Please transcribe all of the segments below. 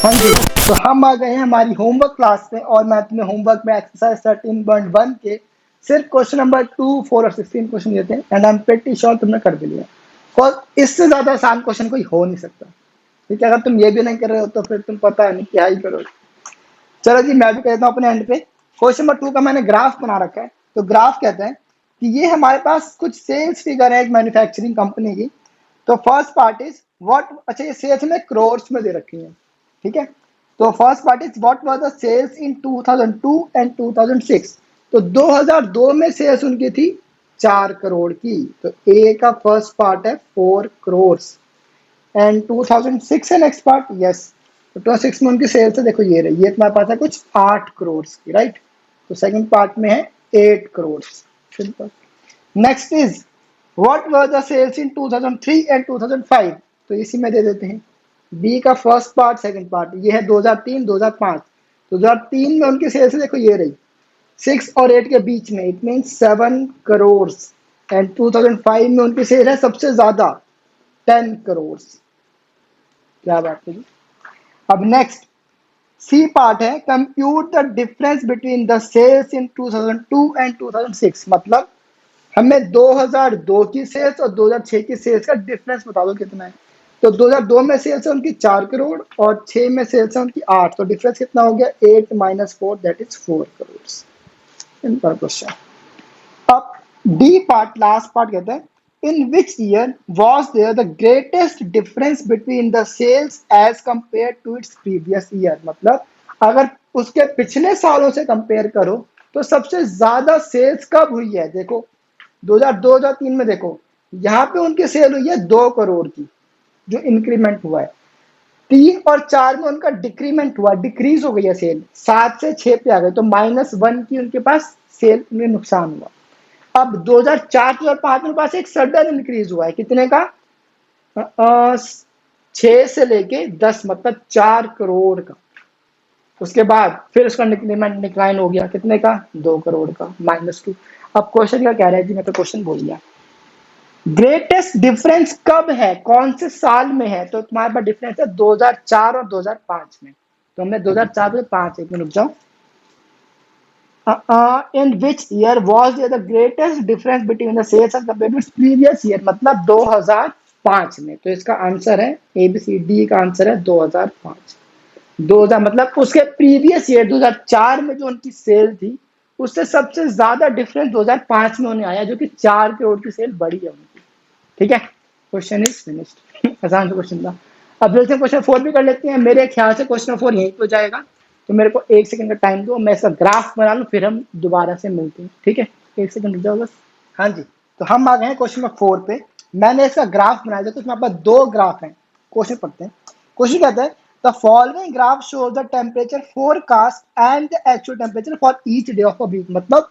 हाँ जी, तो हम आ गए हैं हमारी होमवर्क क्लास में और मैं तुम्हें होमवर्क में एक्सरसाइज 13.1 के सिर्फ क्वेश्चन नंबर 2, 4 और 16 क्वेश्चन देते हैं and I am pretty sure तुमने कर भी लिया। और इससे ज्यादा आसान क्वेश्चन कोई हो नहीं सकता। ठीक है, अगर तुम ये भी नहीं कर रहे हो तो फिर तुम पता नहीं क्या ही करोगे। चलो जी, मैं भी कहता हूँ अपने एंड पे। क्वेश्चन नंबर 2 का मैंने ग्राफ बना रखा है। तो ग्राफ कहते हैं कि ये हमारे पास कुछ सेल्स फिगर है एक मैन्युफैक्चरिंग कंपनी की। तो फर्स्ट पार्ट इज व्हाट, अच्छा ये सेल्स में क्रोर्स में दे रखी है। ठीक है, तो first part is what was the sales in 2002 and 2006। तो 2002 में सेल्स उनकी थी 4 करोड़ की। तो ए का फर्स्ट पार्ट है 4 करोड़ एंड 2006 है नेक्स्ट पार्ट। यस, तो 2006 में उनकी सेल्स है, देखो ये रही, ये तुम्हारे पास है कुछ 8 करोड़ की, राइट। तो सेकंड पार्ट में है 8 crore. Simple. Next is what were the sales in 2003 and 2005। तो इसी में दे देते हैं बी का फर्स्ट पार्ट सेकंड पार्ट, ये है 2003 2005। तो 2003 में उनकी सेल्स देखो ये रही 6 और 8 के बीच में, इट मीन 7 करोड़। एंड 2005 में उनकी सेल है सबसे ज्यादा 10 करोड़। क्या बात है जी। अब नेक्स्ट सी पार्ट है compute the difference between the sales in 2002 and 2006। मतलब हमें 2002 की सेल्स और 2006 की सेल्स का डिफरेंस बता दो कितना है। तो 2002 में सेल्स है उनकी 4 करोड़ और 6 में सेल्स है उनकी 8। तो डिफरेंस कितना हो गया 8 minus 4 that is 4 crore. Simple question. अब डी पार्ट लास्ट पार्ट कहते हैं in which year was there the greatest difference between the sales as compared to its previous year. मतलब अगर उसके पिछले सालों से कंपेयर करो तो सबसे ज्यादा सेल्स कब हुई है। देखो 2002-2003 में देखो यहाँ पे उनकी सेल हुई है 2 करोड़ की, जो इंक्रीमेंट हुआ है। 3 और 4 में उनका डिक्रीमेंट हुआ, डिक्रीज हो गई है सेल, 7 से 6 पे आ गए, तो -1 की उनके पास सेल में नुकसान हुआ। अब 2004-2005 में पास एक सडन इंक्रीज हुआ है, कितने का 6 से लेके 10, मतलब 4 करोड़ का। उसके बाद फिर उसका डिक्रीमेंट डिक्लाइन हो गया, कितने का 2 करोड़ का, -2। अब क्वेश्चन क्या कह रहा है जी, मैं तो क्वेश्चन बोल दिया। ग्रेटेस्ट डिफरेंस कब है, कौन से साल में है। तो तुम्हारे पास डिफरेंस है 2004 और 2005 में। तो हमने 2004 से 5, एक मिनट रुक जाओ। In which year was the greatest difference between the sales and compared to previous year. मतलब 2005 में। तो इसका आंसर है ABCD का आंसर है 2005। 2000 मतलब उसके प्रीवियस ईयर 2004 में जो उनकी सेल थी उससे सबसे ज्यादा डिफरेंस 2005 में उन्हें आया, जो कि 4 करोड़ की सेल बढ़ी है उनकी। ठीक है, क्वेश्चन इज फिनिश्ड। आसान सा क्वेश्चन था। अब चलते हैं क्वेश्चन 4 भी कर लेते हैं। मेरे ख्याल से क्वेश्चन 4 यहीं पे हो जाएगा, तो मेरे को 1 सेकंड का टाइम दो, मैं इसका ग्राफ बना लूं, फिर हम दोबारा से मिलते हैं। ठीक है, 1 सेकंड रुक जाओ बस। हाँ जी, तो हम आ गए हैं क्वेश्चन नंबर 4 पे। मैंने इसका ग्राफ बनाया था, तो इसमें आपका 2 ग्राफ हैं। क्वेश्चन पढ़ते हैं। क्वेश्चन कहता है the following graph shows the temperature forecast and the actual temperature for each day of a week. मतलब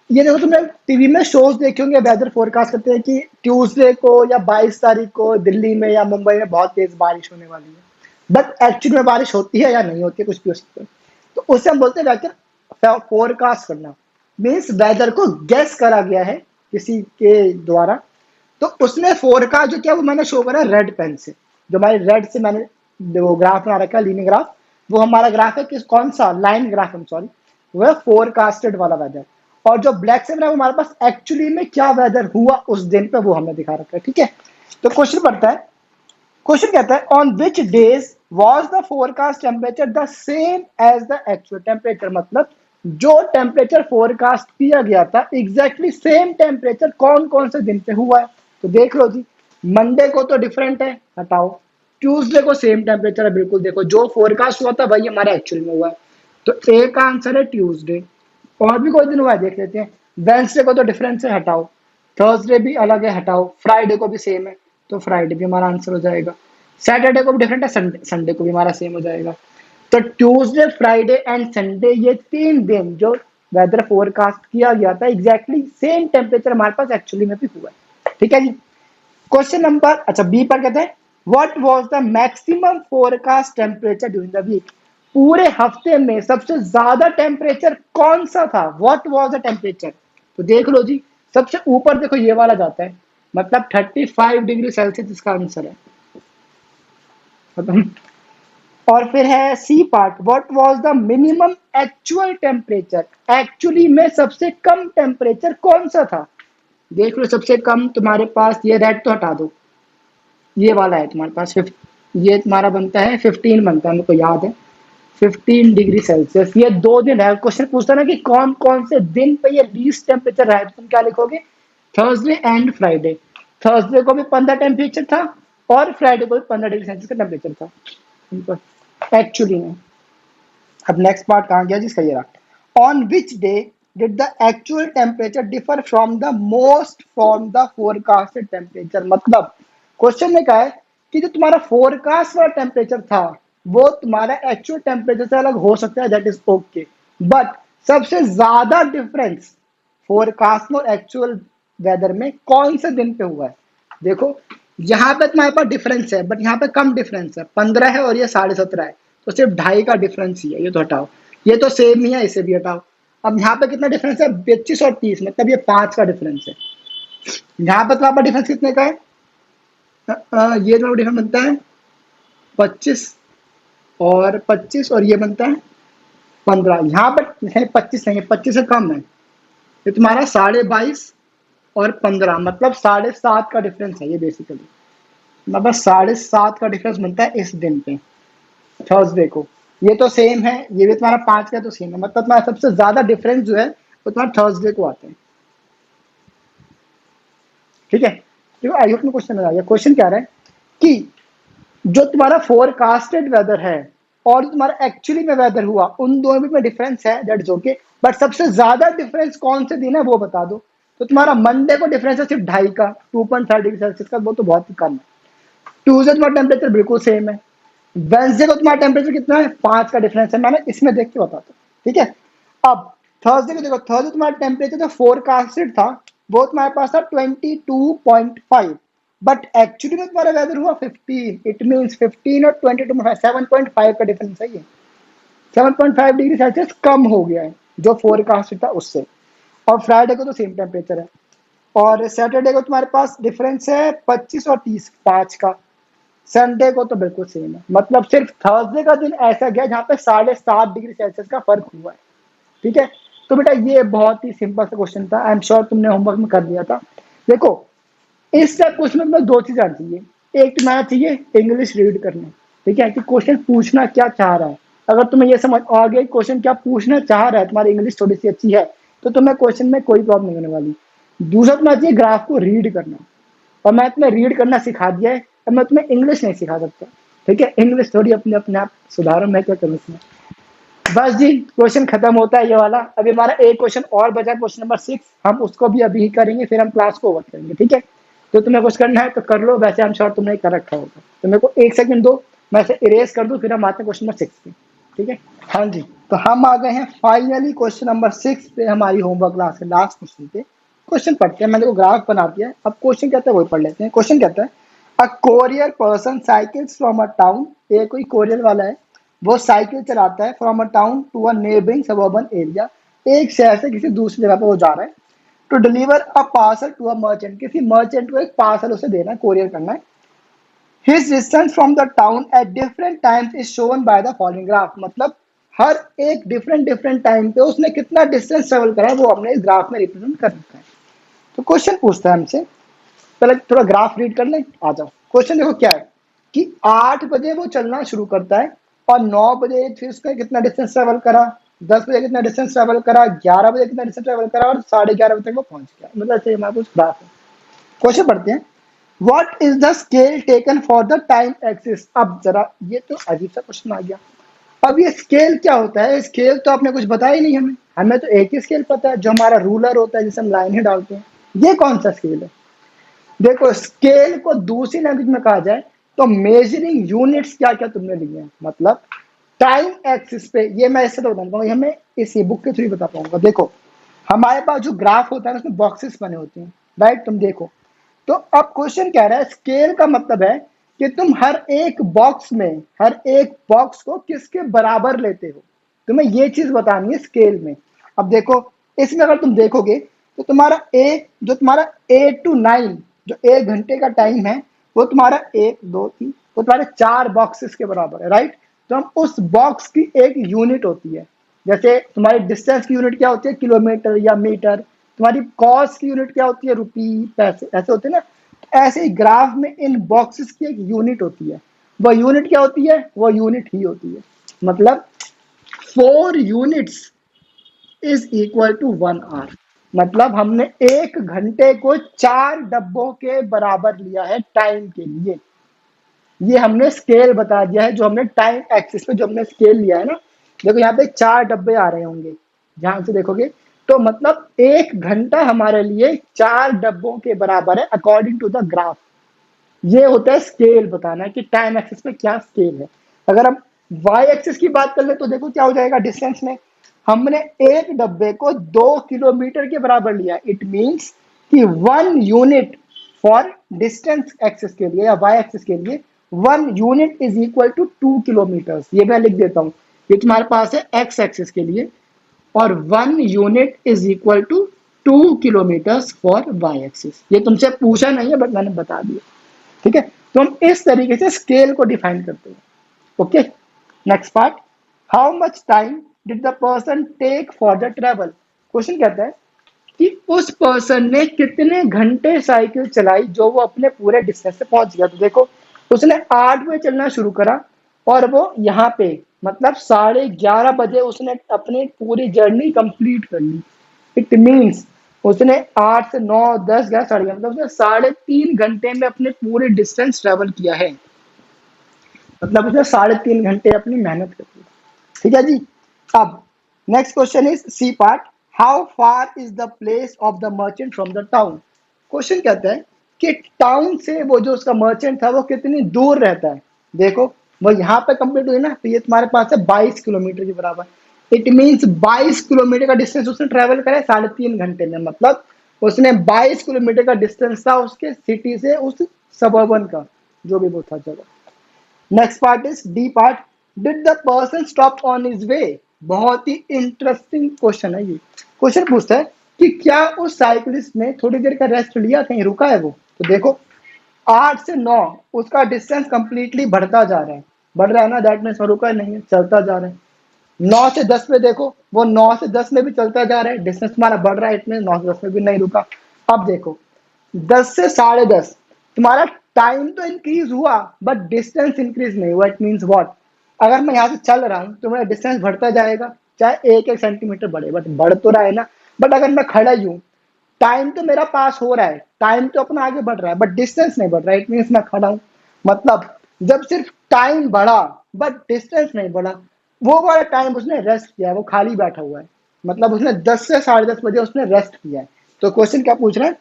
ये देखो, तुमने टीवी में शोज देखे होंगे, वेदर फोरकास्ट करते हैं कि ट्यूसडे को या 22 तारीख को दिल्ली में या मुंबई में बहुत तेज बारिश होने वाली है। बट एक्चुअली में बारिश होती है या नहीं होती है, कुछ भी हो सकता है। तो उससे हम बोलते हैं वेदर फोरकास्ट करना। मीन्स वेदर को गेस करा गया है किसी के द्वारा। तो उसने फोरकास्ट जो किया वो मैंने शो करा रेड पेन से, जो हमारे रेड से मैंने वो ग्राफ बना रखा है, लीनियर ग्राफ। वो हमारा ग्राफ है किस, कौन सा, लाइन ग्राफ, सॉरी, वो है फोरकास्टेड वाला वेदर। और जो ब्लैक से बना है वो हमारे पास एक्चुअली में क्या वेदर हुआ उस दिन पे, वो हमने दिखा रखा है। ठीक है, तो क्वेश्चन पढ़ता है। क्वेश्चन कहता है on which days was the forecast temperature the same as the actual temperature. मतलब जो टेम्परेचर फोरकास्ट किया गया था एग्जैक्टली सेम टेम्परेचर कौन कौन से दिन पे हुआ है। तो देख लो जी, मंडे को तो डिफरेंट है, हटाओ। ट्यूसडे को सेम टेम्परेचर है, बिल्कुल देखो जो फोरकास्ट हुआ था वही हमारा एक्चुअल में हुआ है। तो ए का आंसर है ट्यूसडे। और भी कोई दिन हुआ है देख लेते हैं। वेंसडे को तो डिफरेंस है, हटाओ। थर्सडे भी अलग है, हटाओ। फ्राइडे को भी सेम है, तो फ्राइडे भी हमारा आंसर हो जाएगा। सैटरडे को भी डिफरेंट है, संडे संडे को भी हमारा सेम हो जाएगा। तो ट्यूसडे, फ्राइडे एंड संडे, ये 3 दिन जो वेदर फोरकास्ट किया गया था एग्जैक्टली सेम टेम्परेचर हमारे पास एक्चुअली में भी हुआ है। ठीक है जी। क्वेश्चन नंबर, अच्छा बी पर कहते हैं what was the maximum forecast temperature during the week. पूरे हफ्ते में सबसे ज्यादा टेम्परेचर कौन सा था, व्हाट वाज द टेम्परेचर। तो देख लो जी, सबसे ऊपर देखो ये वाला जाता है, मतलब 35 डिग्री सेल्सियस इसका आंसर है। खत्म। और फिर है C part, what was the minimum actual temperature, actually में सबसे कम टेम्परेचर कौन सा था। देख लो सबसे कम तुम्हारे पास, ये रेड तो हटा दो, ये वाला है तुम्हारे पास ये तुम्हारा बनता है 15 बनता है, मेरे को याद है 15 डिग्री सेल्सियस। ये 2 दिन है, क्वेश्चन पूछता ना कि कौन कौन से दिन पे ये लीस्ट टेम्परेचर रहा है, तो तुम क्या लिखोगे, थर्सडे एंड फ्राइडे। थर्सडे को भी 15 टेम्परेचर था और फ्राइडे को भी 15 डिग्री सेल्सियस का टेम्परेचर था एक्चुअली में। अब नेक्स्ट पार्ट कहाँ गया जिसका, ये रहा, on which day did the actual temperature differ from the most from the forecasted temperature. मतलब क्वेश्चन में कहा है कि जो तुम्हारा फोरकास्ट वाला टेम्परेचर था वो तुम्हारा एक्चुअल टेम्परेचर से अलग हो सकता है, दैट इज ओके, बट सबसे ज्यादा डिफरेंस फोरकास्ट और एक्चुअल वेदर में कौन से दिन पे हुआ है। देखो यहाँ पे तुम्हारे पास डिफरेंस है, बट यहाँ पे कम डिफरेंस है, 15 है और ये 17.5 है, तो सिर्फ 2.5 का डिफरेंस ही है, ये तो हटाओ, ये तो सेम ही है, इसे भी हटाओ। अब यहाँ पे कितना डिफरेंस है, 25 और 30, मतलब ये 5 का डिफरेंस है। यहाँ पे तुम्हारे पास डिफरेंस कितने का है, ये तुम्हारा डिफरेंस बनता है 25 और 25 और ये बनता है 15। यहाँ पर 25 नहीं है, 25 से कम है, ये तुम्हारा 22.5 और 15, मतलब 7.5 का डिफरेंस है ये बेसिकली, मतलब 7.5 का डिफरेंस बनता है इस दिन पे, थर्सडे को। ये तो सेम है, ये भी तुम्हारा 5 का तो सेम है, मतलब तुम्हारा सबसे ज्यादा डिफरेंस जो है वो तुम्हारा थर्सडे को आता है। ठीक है, तो आई होप में क्वेश्चन आ गया। क्वेश्चन क्या रहा है कि जो तुम्हारा फोरकास्टेड वेदर है और तुम्हारा एक्चुअली में वेदर हुआ, उन दोनों में डिफरेंस है, दैट्स ओके, बट सबसे ज्यादा डिफरेंस कौन से दिन है वो बता दो। तो तुम्हारा मंडे को डिफरेंस है सिर्फ 2.5 का, 2.5 डिग्री सेल्सियस का, वो तो बहुत ही कम है। ट्यूजडे तुम्हारा टेम्परेचर बिल्कुल सेम है। वेंसडे को तुम्हारा टेम्परेचर कितना है, 5 का डिफरेंस है, मैंने इसमें देख के बताता हूँ। ठीक है, अब थर्सडे को देखो, थर्सडे तुम्हारा टेम्परेचर जो फोरकास्टेड था वो तुम्हारे पास था 22.5, बट एक्चुअली में तुम्हारा वेदर हुआ 15, इट मीन्स 15 और 22.5, 7.5 का डिफरेंस है ये, 7.5 डिग्री सेल्सियस कम हो गया है जो फोरकास्ट था उससे। और फ्राइडे को तो सेम टेम्परेचर है, और सैटरडे को तुम्हारे पास डिफरेंस है 25 और 30, 5 का। संडे को तो बिल्कुल सेम है, मतलब सिर्फ थर्सडे का दिन ऐसा गया जहाँ पे 7.5 डिग्री सेल्सियस का फर्क हुआ है। ठीक है, तो बेटा ये बहुत ही सिंपल सा क्वेश्चन था, आई एम श्योर तुमने होमवर्क में कर दिया था। देखो इस टाइप क्वेश्चन में तुम्हें 2 चीज आनी चाहिए, एक तुम्हारा चाहिए इंग्लिश रीड करना, ठीक है, कि क्वेश्चन पूछना क्या चाह रहा है। अगर तुम्हें ये समझ आ गया क्वेश्चन क्या पूछना चाह रहा है, तुम्हारी इंग्लिश थोड़ी सी अच्छी है, तो तुम्हें क्वेश्चन में कोई प्रॉब्लम नहीं होने वाली। दूसरा तुम्हें चाहिए ग्राफ को रीड करना, और मैं तुम्हें रीड करना सिखा दिया है, अब मैं तुम्हें इंग्लिश नहीं सिखा सकता। ठीक है, इंग्लिश थोड़ी अपने अपने आप सुधारो, मैं क्या करूँ इसमें। बस जी, क्वेश्चन खत्म होता है ये वाला। अभी हमारा एक क्वेश्चन और बचा, क्वेश्चन नंबर 6, हम उसको भी अभी ही करेंगे, फिर हम क्लास को ओवर करेंगे। ठीक है, तो तुम्हें कुछ करना है तो कर लो, वैसे हम श्योर तुमने कर रखा होगा, तो मेरे को 1 सेकंड दो, मैं इसे इरेज कर दूं, फिर हम आते हैं क्वेश्चन नंबर 6 पे। ठीक है, हाँ जी, तो हम आ गए हैं फाइनली क्वेश्चन नंबर 6 पे, हमारी होमवर्क क्लास के लास्ट क्वेश्चन पे। क्वेश्चन पढ़ते हैं, मैंने को ग्राफ बना दिया है, अब क्वेश्चन कहता है वही पढ़ लेते हैं। क्वेश्चन कहता है a courier person cycles from a town, ये कोई कोरियर वाला है, वो साइकिल चलाता है from a town to a neighbouring suburban area, एक शहर से किसी दूसरी जगह पे वो जा रहा है, to deliver a parcel to a merchant, किसी मर्चेंट को एक पार्सल उसे देना है, कोरियर करना है। His distance from the town at different times is shown by the following graph, मतलब हर एक डिफरेंट डिफरेंट टाइम पे उसने कितना डिस्टेंस ट्रेवल करा है वो हमने इस ग्राफ में रिप्रेजेंट कर रखा है। तो क्वेश्चन पूछता है हमसे, पहले थोड़ा ग्राफ रीड कर लें, आ जाओ। क्वेश्चन देखो क्या है कि 8 बजे वो चलना शुरू करता है और 9 बजे फिर उसका कितना डिस्टेंस ट्रेवल करा, 10 बजे कितना डिस्टेंस ट्रेवल करा, 11 बजे कितना डिस्टेंस ट्रेवल करा और 11:30 बजे तक वो पहुंच गया, मतलब ऐसे हमारे पास ग्राफ है। क्वेश्चन पढ़ते हैं, what is the scale taken for the time axis. अब जरा ये तो अजीब सा क्वेश्चन आ गया, अब ये स्केल क्या होता है, स्केल तो आपने कुछ बताया ही नहीं हमें, हमें तो एक ही स्केल पता है जो हमारा रूलर होता है जिसे हम लाइन ही डालते हैं, ये कौन सा स्केल है। देखो स्केल को दूसरी लैंग्वेज में कहा जाए तो मेजरिंग यूनिट्स क्या क्या तुमने लिए हैं, मतलब टाइम एक्सिस पे, ये मैं इससे तो बता पाऊंगा, हमें इसी बुक के थ्रू ही बता पाऊंगा। देखो हमारे पास जो ग्राफ होता है उसमें बॉक्सेस बने होते हैं, राइट, तुम देखो। तो अब क्वेश्चन कह रहा है स्केल का मतलब है कि तुम हर एक बॉक्स में हर एक बॉक्स को किसके बराबर लेते हो, तुम्हें ये चीज बतानी है स्केल में। अब देखो इसमें अगर तुम देखोगे तो तुम्हारा तुम्हारा 8 to 9 जो 1 घंटे का टाइम है वो तुम्हारा 1 2 3 वो तुम्हारे 4 बॉक्सेस के बराबर है, राइट। तो हम उस बॉक्स की एक यूनिट होती है, जैसे तुम्हारी डिस्टेंस की यूनिट क्या होती है, किलोमीटर या मीटर, तुम्हारी कॉस्ट की यूनिट क्या होती है, रुपी, पैसे, ऐसे होते हैं ना। तो ऐसे ही ग्राफ में इन बॉक्सेस की एक यूनिट होती है, वो यूनिट क्या होती है, वो यूनिट ही होती है, मतलब 4 units is equal to 1 hour. मतलब हमने 1 घंटे को 4 डब्बों के बराबर लिया है टाइम के लिए। ये हमने स्केल बता दिया है, जो हमने टाइम एक्सिस पे जो हमने स्केल लिया है ना, देखो यहाँ पे 4 डब्बे आ रहे होंगे, ध्यान से देखोगे, तो मतलब 1 घंटा हमारे लिए 4 डब्बों के बराबर है अकॉर्डिंग टू द ग्राफ। ये होता है स्केल बताना कि टाइम एक्सिस में क्या स्केल है। अगर हम वाई एक्सिस की बात कर ले तो देखो क्या हो जाएगा, डिस्टेंस में हमने 1 डब्बे को 2 किलोमीटर के बराबर लिया। इट मीन्स कि 1 यूनिट फॉर डिस्टेंस एक्सिस के लिए या वाई एक्सिस के लिए 1 unit is equal to 2 kilometres. ये मैं लिख देता हूँ, ये तुम्हारे पास है एक्स एक्सिस के लिए, और 1 unit is equal to 2 kilometres for Y axis. ये तुमसे पूछा नहीं है बट मैंने बता दिया, ठीक है। तो हम इस तरीके से स्केल को डिफाइन करते हैं। Okay, next part, how much time did the person take for the travel. Question कहता है कि उस पर्सन ने कितने घंटे साइकिल चलाई जो वो अपने पूरे डिस्टेंस से पहुंच गया। तो देखो उसने 8 बजे चलना शुरू करा और वो यहाँ पे मतलब 11:30 बजे उसने अपनी पूरी जर्नी कंप्लीट कर ली। इट मीन्स उसने 8 से 9 10 11 11 मतलब उसने 3.5 घंटे में अपने पूरे डिस्टेंस ट्रेवल किया है। मतलब उसने 3.5 घंटे अपनी मेहनत कर दी। ठीक है जी। अब next question is C part, how far is the place of the merchant from the town. Question कहता है कि टाउन से वो जो उसका मर्चेंट था वो कितनी दूर रहता है। देखो वो यहाँ पे कंप्लीट हुई ना, तो ये तुम्हारे पास है 22 किलोमीटर के बराबर। इट मीन्स 22 किलोमीटर का डिस्टेंस उसने ट्रेवल करा है 3.5 घंटे में। मतलब उसने 22 किलोमीटर का डिस्टेंस था उसके सिटी से उस सबर्बन का, जो भी वो था जगह। Next part is D part, did the person stop on his way. बहुत ही इंटरेस्टिंग क्वेश्चन है ये। क्वेश्चन पूछता है कि क्या उस साइकिलिस्ट ने थोड़ी देर का रेस्ट लिया, कहीं रुका है वो। तो देखो 8 से 9 उसका डिस्टेंस कंप्लीटली बढ़ता जा रहा है, बढ़ रहा है ना, दैट मीन्स रुका नहीं है, चलता जा रहा है। 9 से 10 में देखो वो 9 से 10 में भी चलता जा रहा है, डिस्टेंस तुम्हारा बढ़ रहा है, इतने 9 से 10 में भी नहीं रुका। अब देखो 10 से 10:30 तुम्हारा टाइम तो इंक्रीज हुआ बट डिस्टेंस इंक्रीज नहीं हुआ। इट मीन्स व्हाट, अगर मैं यहाँ से चल रहा हूँ तो मेरा डिस्टेंस बढ़ता जाएगा, चाहे 1 1 सेंटीमीटर बढ़े, बट बढ़ तो रहा है ना। बट अगर मैं खड़ा ही हूँ, टाइम तो मेरा पास हो रहा है, टाइम तो अपना आगे बढ़ रहा है बट डिस्टेंस नहीं बढ़ रहा है। इट मीन्स मैं खड़ा हूँ। मतलब जब सिर्फ टाइम बढ़ा बट डिस्टेंस नहीं बढ़ा, वो वाला टाइम उसने रेस्ट किया है, वो खाली बैठा हुआ है। मतलब उसने 10 से 10:30 बजे उसने रेस्ट किया है। तो क्वेश्चन क्या पूछ रहा है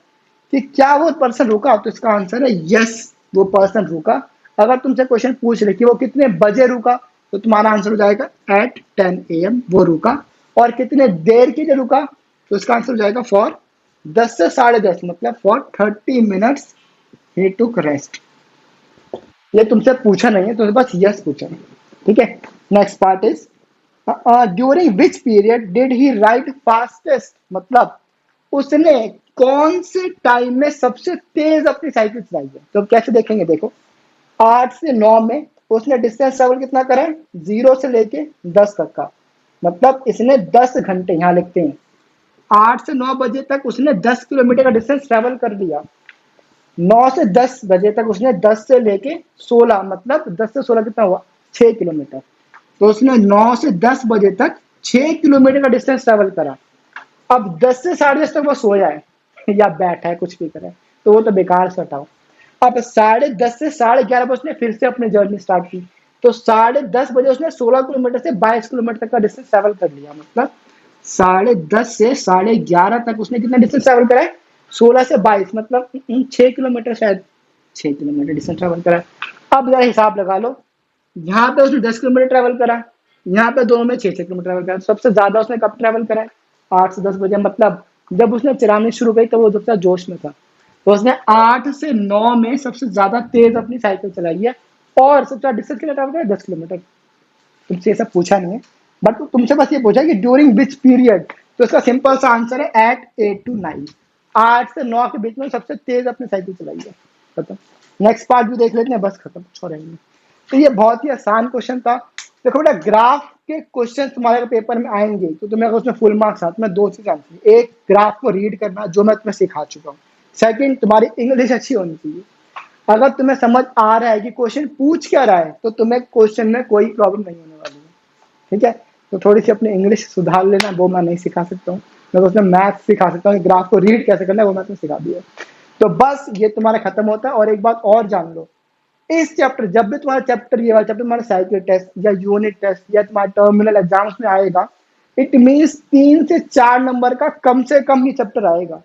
कि क्या वो पर्सन रुका, तो इसका आंसर है यस, वो पर्सन रुका। अगर तुमसे क्वेश्चन पूछ रहे कि वो कितने बजे रुका, तो तुम्हारा आंसर हो जाएगा एट 10 AM वो रुका। और कितने देर के लिए रुका, तो इसका आंसर हो जाएगा फॉर 10 से 10:30 मतलब for 30 minutes he took rest. ये तुमसे पूछा नहीं है, तुमसे बस यस पूछा है, ठीक है। Next part is during which period did he ride fastest. मतलब उसने कौन से टाइम में सबसे तेज अपनी साइकिल चलाई है। तो कैसे देखेंगे, देखो 8 से 9 में उसने डिस्टेंस ट्रेवल कितना करा है, 0 से लेके 10 तक का। मतलब इसने 10 घंटे, यहाँ लिखते हैं 8 से 9 बजे तक उसने 10 किलोमीटर का डिस्टेंस ट्रेवल कर दिया। 9 से 10 बजे तक उसने 10 से लेके 16, मतलब 10 से 16 कितना हुआ, 6 किलोमीटर। तो उसने 9 से 10 बजे तक 6 किलोमीटर का डिस्टेंस ट्रेवल करा। अब 10 से 10:30 तक वो सोया है या बैठा है, कुछ भी करे, तो वो तो बेकार से हटाओ। अब 10:30 से 11:30 बजे उसने फिर से अपनी जर्नी स्टार्ट की। तो 10:30 बजे उसने 16 किलोमीटर से 22 किलोमीटर तक का डिस्टेंस ट्रेवल कर लिया। मतलब 10:30 से 11:30 तक उसने कितना डिस्टेंस ट्रेवल करा है, 16 से 22, मतलब 6 किलोमीटर, शायद 6 किलोमीटर डिस्टेंस ट्रेवल करा है। अब जरा हिसाब लगा लो, यहाँ पे उसने 10 किलोमीटर ट्रेवल करा, यहाँ पे दोनों में 6 6 किलोमीटर ट्रेवल करा। सबसे ज्यादा उसने कब ट्रेवल करा है, 8 से 10 बजे। मतलब जब उसने चलानी शुरू की तो वो जब तक जोश में था, तो उसने 8 से 9 में सबसे ज्यादा तेज अपनी साइकिल चलाई है। और सबसे ज्यादा डिस्टेंस कितना ट्रेवल करा, 10 किलोमीटर। तुमसे ये सब पूछा नहीं है, बट तुमसे बस ये पूछा कि ड्यूरिंग विच पीरियड। तो इसका सिंपल सा आंसर है एट 8 to 9, 8 से 9 के बीच में सबसे तेज अपनी साइकिल चलाई है। खत्म। नेक्स्ट पार्ट भी देख लेते हैं, बस खत्म, कुछ और रहेंगे। तो ये बहुत ही आसान क्वेश्चन था, देखो बेटा, ग्राफ के क्वेश्चन तुम्हारे पेपर में आएंगे तो तुम्हें अगर उसमें फुल मार्क्स आते, मैं दो चीज आती है। एक, ग्राफ को रीड करना, जो मैं तुम्हें सिखा चुका हूँ। सेकंड, तुम्हारी इंग्लिश अच्छी होनी चाहिए। अगर तुम्हें समझ आ रहा है कि क्वेश्चन पूछ क्या रहा है, तो तुम्हें क्वेश्चन में कोई प्रॉब्लम नहीं होने वाली है। ठीक है, तो थोड़ी सी अपनी इंग्लिश सुधार लेना, वो मैं नहीं सिखा सकता हूँ। मैं तो उसमें मैथ्स सिखा सकता हूँ, ग्राफ को रीड कैसे करना है वो मैं तुम्हें सिखा दिया। तो बस ये तुम्हारा खत्म होता है। और एक बात और जान लो, इस चैप्टर, जब भी तुम्हारा चैप्टर, ये वाला चैप्टर तुम्हारा साइकिल टेस्ट या यूनिट टेस्ट या तुम्हारा टर्मिनल एग्जाम्स में आएगा, इट मीन्स 3 से 4 नंबर का कम से कम ये चैप्टर आएगा।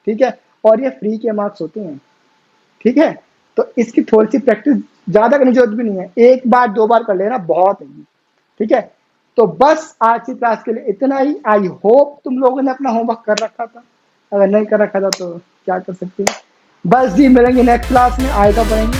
ठीक है, और ये फ्री के मार्क्स होते हैं। ठीक है, तो इसकी थोड़ी सी प्रैक्टिस ज्यादा करने की जरूरत भी नहीं है, एक बार दो बार कर लेना बहुत है। ठीक है, तो बस आज की क्लास के लिए इतना ही। आई होप तुम लोगों ने अपना होमवर्क कर रखा था। अगर नहीं कर रखा था तो क्या कर सकते हैं। बस जी, मिलेंगे नेक्स्ट क्लास में, आएगा पढ़ेंगे।